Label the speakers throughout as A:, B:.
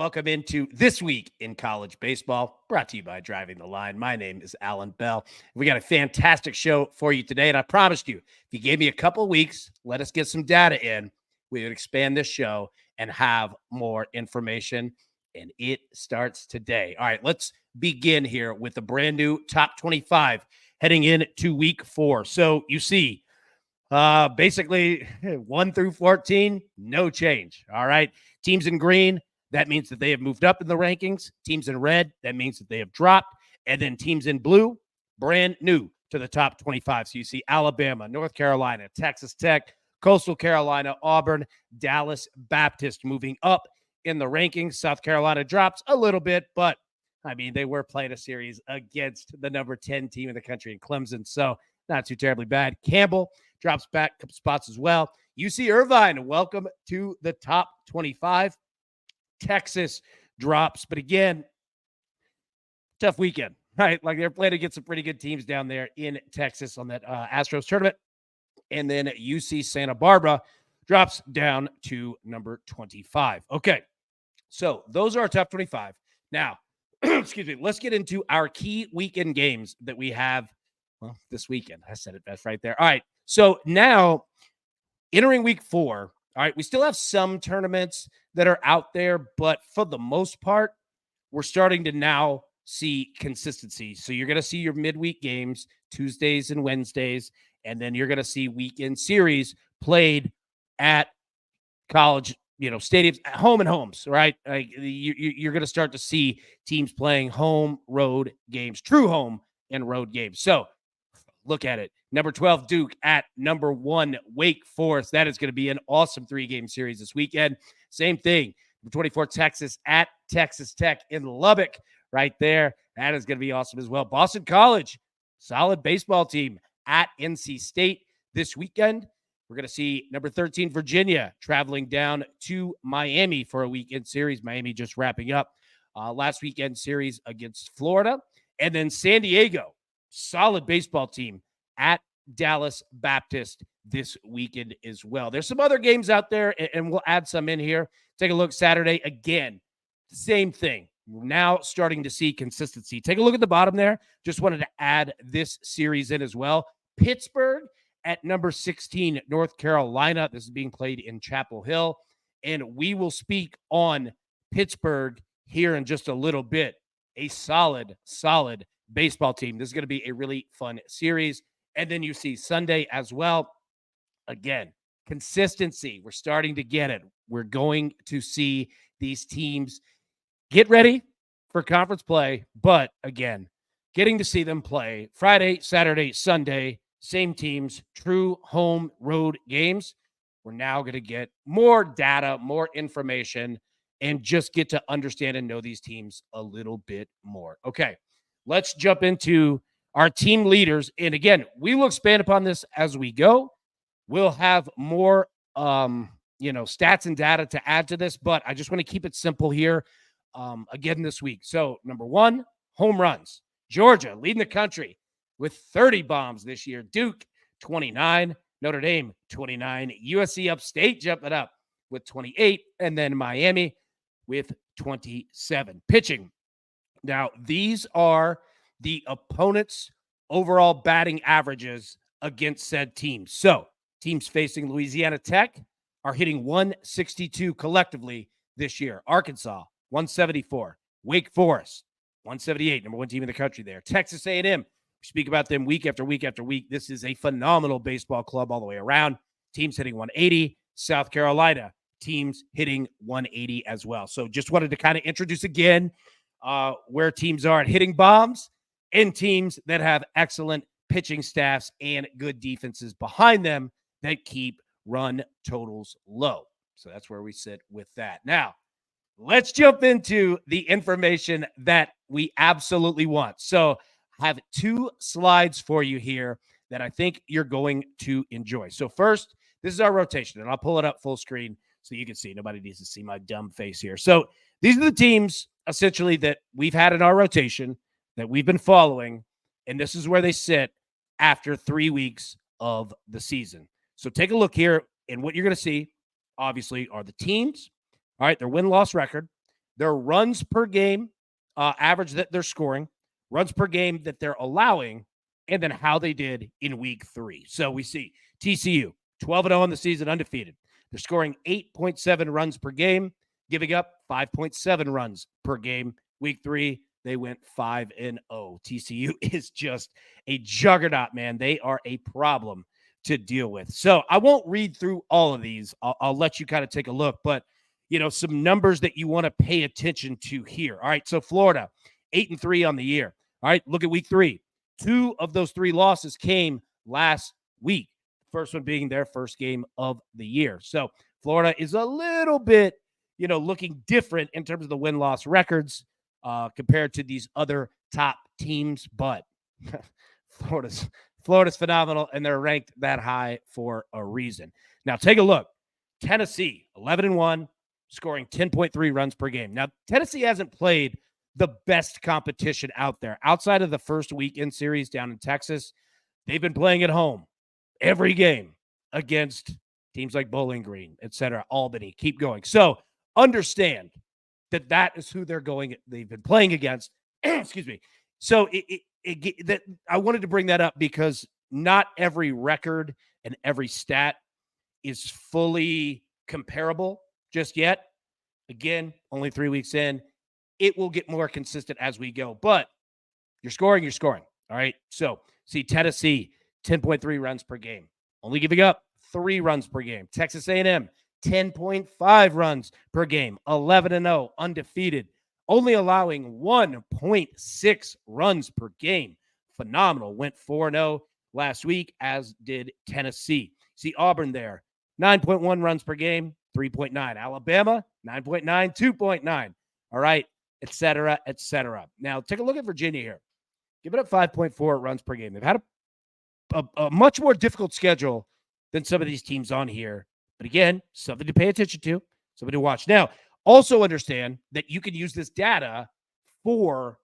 A: welcome into This Week in College Baseball, brought to you by Driving the Line. My name is Alan Bell. We got a fantastic show for you today, and I promised you, if you gave me a couple of weeks, let us get some data in, we would expand this show and have more information, and it starts today. All right, let's begin here with the brand new top 25 heading into week 4. So you see, basically 1 through 14, no change. All right. Teams in green, that means that they have moved up in the rankings. Teams in red, that means that they have dropped. And then teams in blue, brand new to the top 25. So you see Alabama, North Carolina, Texas Tech, Coastal Carolina, Auburn, Dallas Baptist moving up in the rankings. South Carolina drops a little bit, but I mean, they were playing a series against the number 10 team in the country in Clemson. So not too terribly bad. Campbell drops back a couple spots as well. UC Irvine, welcome to the top 25. Texas drops, but again, tough weekend, right? Like they're playing against some pretty good teams down there in Texas on that Astros tournament. And then UC Santa Barbara drops down to number 25. Okay, so those are our top 25. Now, excuse me, let's get into our key weekend games that we have. Well, this weekend. I said it best right there. All right. So now entering week 4, all right, we still have some tournaments that are out there, but for the most part, we're starting to now see consistency. So you're going to see your midweek games Tuesdays and Wednesdays, and then you're going to see weekend series played at college, stadiums, home and homes, right? You're going to start to see teams playing home, road games, true home and road games. So look at it. Number 12, Duke at number 1, Wake Forest. That is going to be an awesome 3-game series this weekend. Same thing. Number 24, Texas at Texas Tech in Lubbock right there. That is going to be awesome as well. Boston College, solid baseball team at NC State this weekend. We're going to see number 13, Virginia, traveling down to Miami for a weekend series. Miami just wrapping up last weekend series against Florida. And then San Diego, solid baseball team at Dallas Baptist this weekend as well. There's some other games out there, and we'll add some in here. Take a look Saturday. Again, same thing. We're now starting to see consistency. Take a look at the bottom there. Just wanted to add this series in as well. Pittsburgh at number 16, North Carolina. This is being played in Chapel Hill, and we will speak on Pittsburgh here in just a little bit. A solid baseball team. This is going to be a really fun series. And then you see Sunday as well. Again, consistency. We're starting to get it. We're going to see these teams get ready for conference play. But again, getting to see them play Friday, Saturday, Sunday, same teams, true home road games. We're now going to get more data, more information, and just get to understand and know these teams a little bit more. Okay. Let's jump into our team leaders. And again, we will expand upon this as we go. We'll have more, stats and data to add to this, but I just want to keep it simple here again this week. So number 1, home runs. Georgia leading the country with 30 bombs this year. Duke, 29. Notre Dame, 29. USC Upstate jumping up with 28. And then Miami with 27. Pitching. Now, these are the opponent's overall batting averages against said teams. So, teams facing Louisiana Tech are hitting 162 collectively this year. Arkansas, 174. Wake Forest, 178, number 1 team in the country there. Texas A&M, we speak about them week after week after week. This is a phenomenal baseball club all the way around. Teams hitting 180. South Carolina, teams hitting 180 as well. So, just wanted to kind of introduce again where teams are at hitting bombs and teams that have excellent pitching staffs and good defenses behind them that keep run totals low. So that's where we sit with that. Now, let's jump into the information that we absolutely want. So I have 2 slides for you here that I think you're going to enjoy. So first, this is our rotation, and I'll pull it up full screen so you can see. Nobody needs to see my dumb face here. So these are the teams essentially that we've had in our rotation that we've been following, and this is where they sit after 3 weeks of the season. So take a look here, and what you're going to see, obviously, are the teams, all right, their win-loss record, their runs per game average that they're scoring, runs per game that they're allowing, and then how they did in week 3. So we see TCU 12-0 on the season, undefeated. They're scoring 8.7 runs per game, giving up 5.7 runs per game. Week 3, they went 5-0. TCU is just a juggernaut, man. They are a problem to deal with. So I won't read through all of these. I'll let you kind of take a look, but some numbers that you want to pay attention to here. All right, so Florida, 8-3 on the year. All right, look at week 3. 2 of those 3 losses came last week. First one being their first game of the year. So Florida is a little bit, looking different in terms of the win-loss records compared to these other top teams. But Florida's phenomenal, and they're ranked that high for a reason. Now, take a look. Tennessee, 11-1, scoring 10.3 runs per game. Now, Tennessee hasn't played the best competition out there. Outside of the first weekend series down in Texas, they've been playing at home every game against teams like Bowling Green, etc., Albany. Keep going. So understand that is who they've been playing against. Excuse me. So that I wanted to bring that up because not every record and every stat is fully comparable just yet. Again, only 3 weeks in. It will get more consistent as we go. But you're scoring. All right. So see Tennessee, 10.3 runs per game, only giving up 3 runs per game. Texas A&M, 10.5 runs per game, 11-0, undefeated, only allowing 1.6 runs per game. Phenomenal. Went 4-0 last week, as did Tennessee. See Auburn there, 9.1 runs per game, 3.9. Alabama, 9.9, 2.9. All right, et cetera, et cetera. Now, take a look at Virginia here. Give it up 5.4 runs per game. They've had a much more difficult schedule than some of these teams on here. But again, something to pay attention to, something to watch. Now, also understand that you can use this data for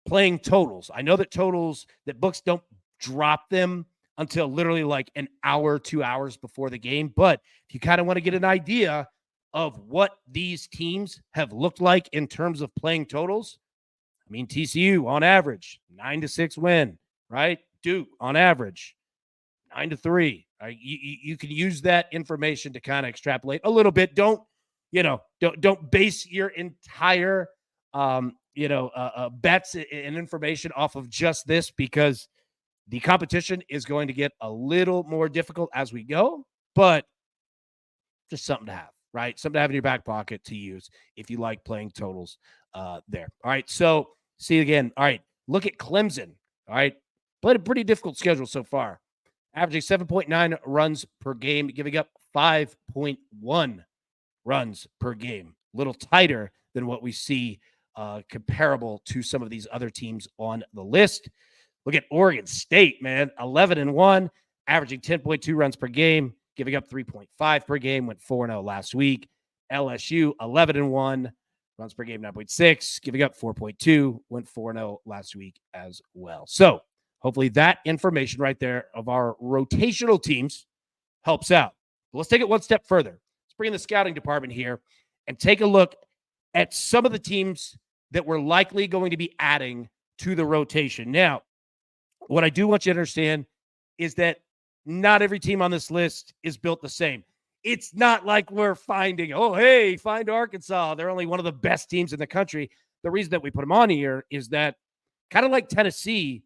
A: playing totals. I know that books don't drop them until literally like an hour, 2 hours before the game. But if you kind of want to get an idea of what these teams have looked like in terms of playing totals, I mean, TCU on average, 9-6 win, right? Duke on average, 9-3. Right? You can use that information to kind of extrapolate a little bit. Don't base your entire bets and information off of just this, because the competition is going to get a little more difficult as we go, but just something to have, right? Something to have in your back pocket to use if you like playing totals there. All right, so see you again. All right, look at Clemson. All right, played a pretty difficult schedule so far. Averaging 7.9 runs per game, giving up 5.1 runs per game. A little tighter than what we see comparable to some of these other teams on the list. Look at Oregon State, man. 11-1, averaging 10.2 runs per game, giving up 3.5 per game, went 4-0 last week. LSU, 11-1, runs per game, 9.6, giving up 4.2, went 4-0 last week as well. So hopefully that information right there of our rotational teams helps out. But let's take it one step further. Let's bring in the scouting department here and take a look at some of the teams that we're likely going to be adding to the rotation. Now, what I do want you to understand is that not every team on this list is built the same. It's not like we're finding, find Arkansas. They're only one of the best teams in the country. The reason that we put them on here is that, kind of like Tennessee,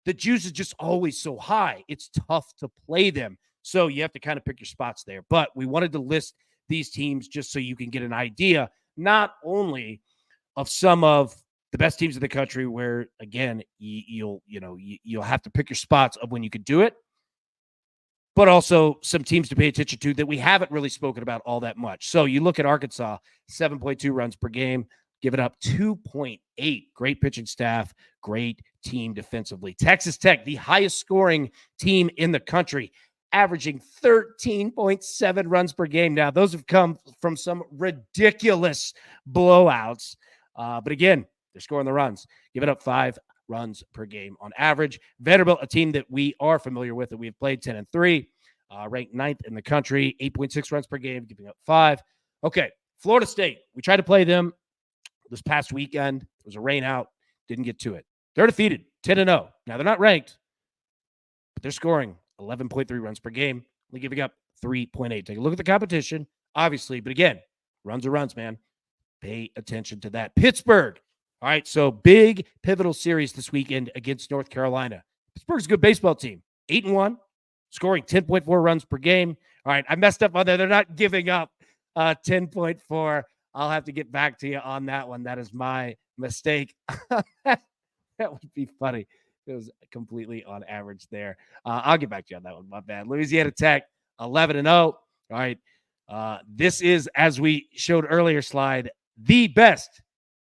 A: the juice is just always so high. It's tough to play them. So you have to kind of pick your spots there. But we wanted to list these teams just so you can get an idea, not only of some of the best teams in the country, where again, you'll have to pick your spots of when you could do it, but also some teams to pay attention to that we haven't really spoken about all that much. So you look at Arkansas, 7.2 runs per game, give it up 2.8. Great pitching staff, great team defensively. Texas Tech, the highest scoring team in the country, averaging 13.7 runs per game. Now, those have come from some ridiculous blowouts. But again, they're scoring the runs. Give it up 5 runs per game on average. Vanderbilt, a team that we are familiar with, that we've played 10-3, ranked 9th in the country, 8.6 runs per game, giving up 5. Okay, Florida State. We tried to play them this past weekend. It was a rain out. Didn't get to it. They're defeated, 10-0. Now, they're not ranked, but they're scoring 11.3 runs per game, only giving up 3.8. Take a look at the competition, obviously. But again, runs are runs, man. Pay attention to that. Pittsburgh. All right, so big pivotal series this weekend against North Carolina. Pittsburgh's a good baseball team. 8-1, scoring 10.4 runs per game. All right, I messed up on there. They're not giving up 10.4. I'll have to get back to you on that one. That is my mistake. That would be funny. It was completely on average there. I'll get back to you on that one. My bad. Louisiana Tech, 11-0. All right. This is, as we showed earlier slide, the best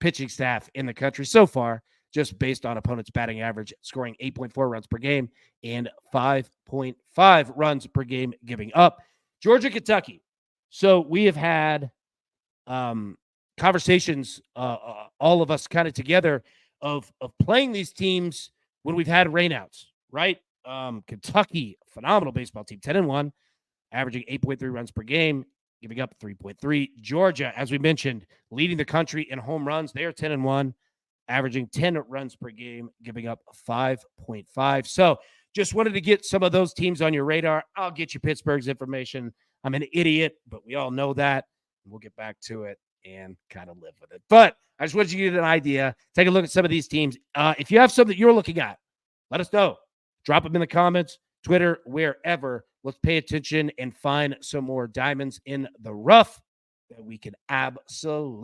A: pitching staff in the country so far, just based on opponents' batting average, scoring 8.4 runs per game and 5.5 runs per game giving up. Georgia, Kentucky. So we have had conversations, all of us kind of together, of playing these teams when we've had rainouts, right? Kentucky, phenomenal baseball team, 10-1, averaging 8.3 runs per game, giving up 3.3. Georgia, as we mentioned, leading the country in home runs. They are 10-1, averaging 10 runs per game, giving up 5.5. So just wanted to get some of those teams on your radar. I'll get you Pittsburgh's information. I'm an idiot, but we all know that. We'll get back to it and kind of live with it. But I just wanted you to get an idea. Take a look at some of these teams. If you have some that you're looking at, let us know. Drop them in the comments, Twitter, wherever. Let's pay attention and find some more diamonds in the rough that we can absolutely